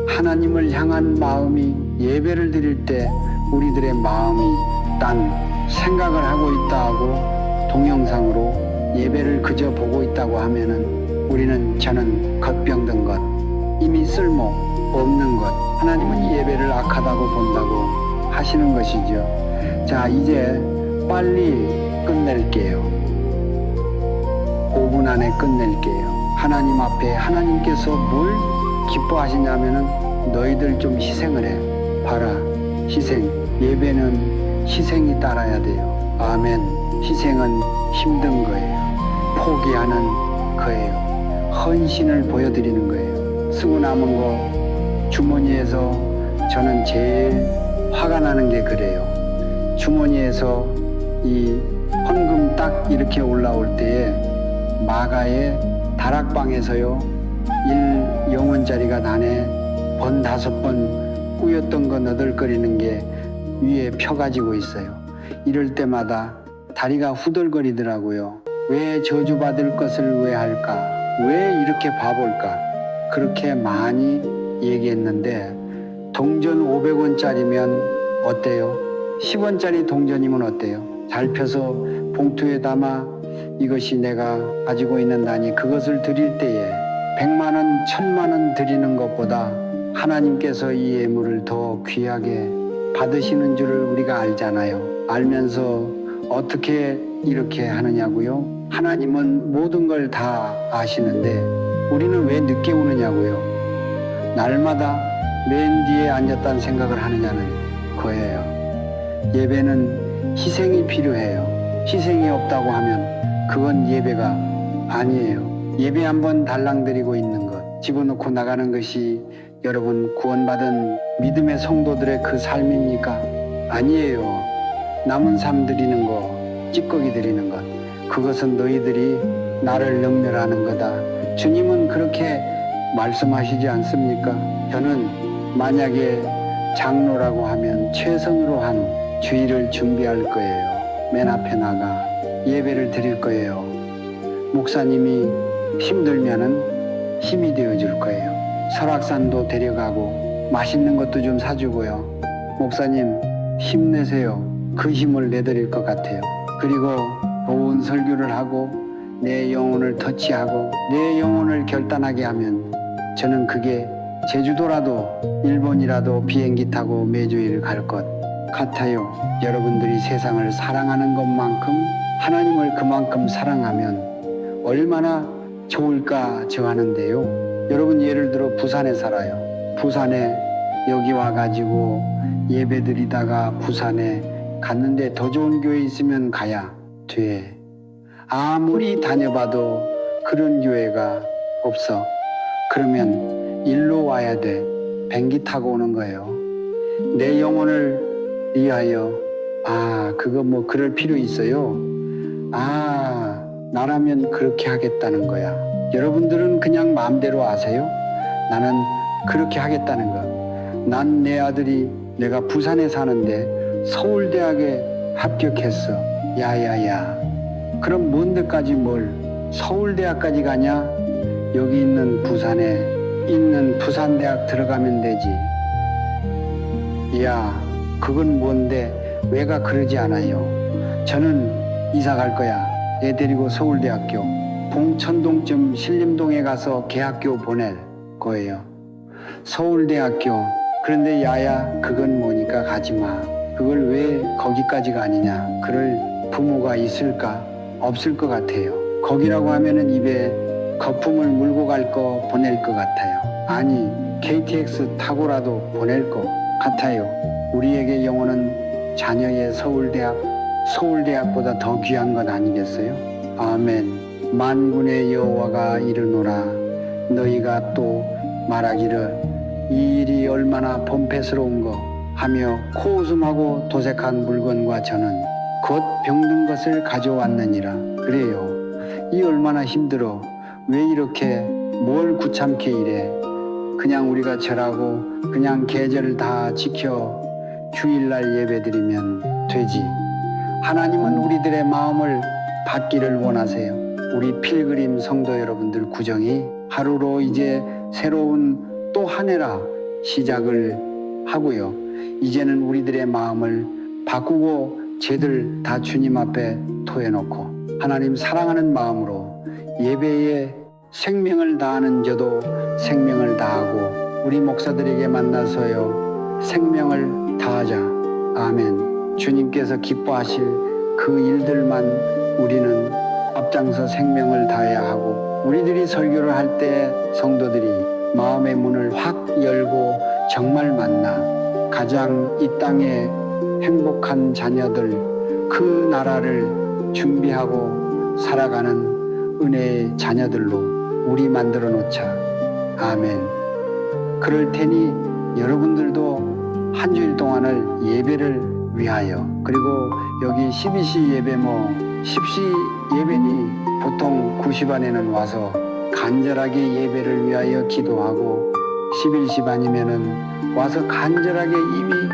하나님을 향한 마음이 예배를 드릴 때 우리들의 마음이 딴 생각을 하고 있다 하고 동영상으로 예배를 그저 보고 있다고 하면은 우리는 저는 겉병든 것, 이미 쓸모 없는 것, 하나님은 예배를 악하다고 본다고 하시는 것이죠. 자, 이제 빨리 끝낼게요. 5분 안에 끝낼게요. 하나님 앞에 하나님께서 뭘 기뻐하시냐면은 너희들 좀 희생을 해. 봐라, 희생. 예배는 희생이 따라야 돼요. 아멘. 희생은 힘든 거예요. 포기하는 거예요. 헌신을 보여드리는 거예요. 쓰고 남은 거 주머니에서 저는 제일 화가 나는 게 그래요. 주머니에서 이 헌금 딱 이렇게 올라올 때에 마가의 다락방에서요 1영원짜리가 단에 번 5번 꾸였던 거 너덜거리는 게 위에 펴가지고 있어요. 이럴 때마다 다리가 후들거리더라고요. 왜 저주받을 것을 왜 할까? 왜 이렇게 바볼까? 그렇게 많이 얘기했는데 동전 500원짜리면 어때요? 10원짜리 동전이면 어때요? 잘 펴서 봉투에 담아 이것이 내가 가지고 있는다니 그것을 드릴 때에 100만원, 1000만원 드리는 것보다 하나님께서 이 예물을 더 귀하게 받으시는 줄을 우리가 알잖아요. 알면서 어떻게 이렇게 하느냐고요? 하나님은 모든 걸 다 아시는데 우리는 왜 늦게 오느냐고요? 날마다 맨 뒤에 앉았다는 생각을 하느냐는 거예요. 예배는 희생이 필요해요. 희생이 없다고 하면 그건 예배가 아니에요. 예배 한번 달랑드리고 있는 것, 집어넣고 나가는 것이 여러분 구원받은 믿음의 성도들의 그 삶입니까? 아니에요. 남은 삶 드리는 거, 찌꺼기 드리는 것, 그것은 너희들이 나를 능멸하는 거다. 주님은 그렇게 말씀하시지 않습니까? 저는 만약에 장로라고 하면 최선으로 한 주일을 준비할 거예요. 맨 앞에 나가 예배를 드릴 거예요. 목사님이 힘들면은 힘이 되어줄 거예요. 설악산도 데려가고 맛있는 것도 좀 사주고요. 목사님 힘내세요. 그 힘을 내드릴 것 같아요. 그리고 좋은 설교를 하고 내 영혼을 터치하고 내 영혼을 결단하게 하면 저는 그게 제주도라도 일본이라도 비행기 타고 매주일 갈 것 같아요. 여러분들이 세상을 사랑하는 것만큼 하나님을 그만큼 사랑하면 얼마나 좋을까 저 하는데요. 여러분 예를 들어 부산에 살아요. 부산에 여기 와가지고 예배 드리다가 부산에 갔는데 더 좋은 교회 있으면 가야 돼. 아무리 다녀봐도 그런 교회가 없어. 그러면 일로 와야 돼. 비행기 타고 오는 거예요. 내 영혼을 위하여. 그거 뭐 그럴 필요 있어요? 나라면 그렇게 하겠다는 거야. 여러분들은 그냥 마음대로 아세요? 나는 그렇게 하겠다는 거. 난 내 아들이 내가 부산에 사는데 서울대학에 합격했어. 야야야. 그럼 먼 데까지 뭘 서울대학까지 가냐? 여기 있는 부산에 있는 부산대학 들어가면 되지. 그건 뭔데 왜가 그러지 않아요? 저는 이사 갈 거야. 애 데리고 서울대학교 봉천동쯤 신림동에 가서 개학교 보낼 거예요. 서울대학교. 그런데 야야 그건 뭐니까 가지마. 그걸 왜 거기까지 가느냐. 그럴 부모가 있을까? 없을 것 같아요. 거기라고 하면은 입에 거품을 물고 갈 거 보낼 것 같아요. 아니 KTX 타고라도 보낼 것 같아요. 우리에게 영혼은 자녀의 서울대학보다 더 귀한 것 아니겠어요? 아멘. 만군의 여호와가 이르노라. 너희가 또 말하기를 이 일이 얼마나 범패스러운 거 하며 코웃음하고 도색한 물건과 저는 곧 병든 것을 가져왔느니라. 그래요. 이 얼마나 힘들어. 왜 이렇게 뭘 귀찮게 이래. 그냥 우리가 절하고 그냥 계절을 다 지켜 주일날 예배드리면 되지. 하나님은 우리들의 마음을 받기를 원하세요. 우리 필그림 성도 여러분들 구정이 하루로 이제 새로운 또 한 해라 시작을 하고요. 이제는 우리들의 마음을 바꾸고 죄들 다 주님 앞에 토해놓고 하나님 사랑하는 마음으로 예배에 생명을 다하는 저도 생명을 다하고 우리 목사들에게 만나서요 생명을 다하자. 아멘. 주님께서 기뻐하실 그 일들만 우리는 앞장서 생명을 다해야 하고 우리들이 설교를 할 때 성도들이 마음의 문을 확 열고 정말 만나 가장 이 땅에 행복한 자녀들 그 나라를 준비하고 살아가는 은혜의 자녀들로 우리 만들어 놓자. 아멘. 그럴 테니 여러분들도 한 주일 동안을 예배를 위하여 그리고 여기 12시 예배 10시 예배니 보통 9시 반에는 와서 간절하게 예배를 위하여 기도하고 11시 반이면은 와서 간절하게 입이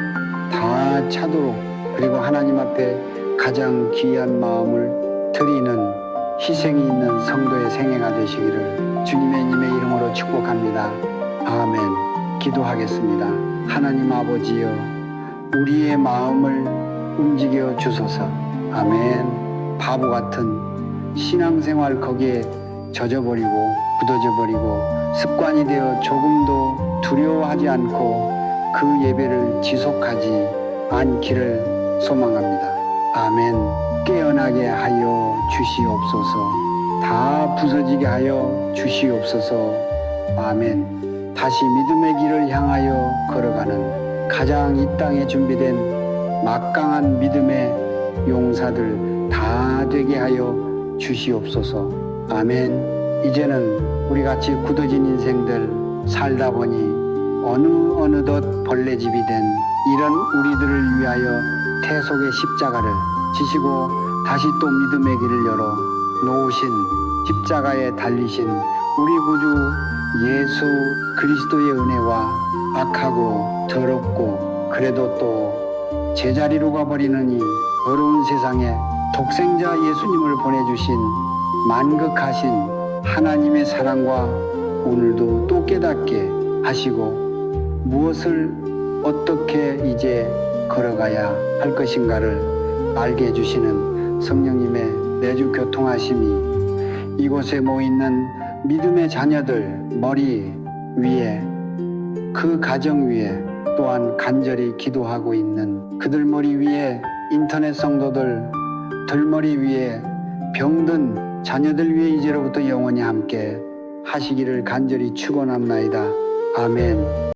다 차도록 그리고 하나님 앞에 가장 귀한 마음을 드리는 희생이 있는 성도의 생애가 되시기를 주님의 이름으로 축복합니다. 아멘. 기도하겠습니다. 하나님 아버지여 우리의 마음을 움직여 주소서. 아멘. 바보 같은 신앙생활 거기에 젖어버리고 굳어져버리고 습관이 되어 조금도 두려워하지 않고 그 예배를 지속하지 않기를 소망합니다. 아멘. 깨어나게 하여 주시옵소서. 다 부서지게 하여 주시옵소서. 아멘. 다시 믿음의 길을 향하여 걸어가는 가장 이 땅에 준비된 막강한 믿음의 용사들 다 되게 하여 주시옵소서. 아멘. 이제는 우리 같이 굳어진 인생들 살다 보니 어느덧 벌레집이 된 이런 우리들을 위하여 태속의 십자가를 지시고 다시 또 믿음의 길을 열어 놓으신 십자가에 달리신 우리 구주 예수 그리스도의 은혜와 악하고 더럽고 그래도 또 제자리로 가버리는 이 어려운 세상에 독생자 예수님을 보내주신 만극하신 하나님의 사랑과 오늘도 또 깨닫게 하시고 무엇을 어떻게 이제 걸어가야 할 것인가를 알게 해주시는 성령님의 내주 교통하심이 이곳에 모이는 믿음의 자녀들 머리 위에 그 가정 위에 또한 간절히 기도하고 있는 그들 머리 위에 인터넷 성도들 들머리 위에 병든 자녀들 위에 이제로부터 영원히 함께 하시기를 간절히 축원합나이다. 아멘.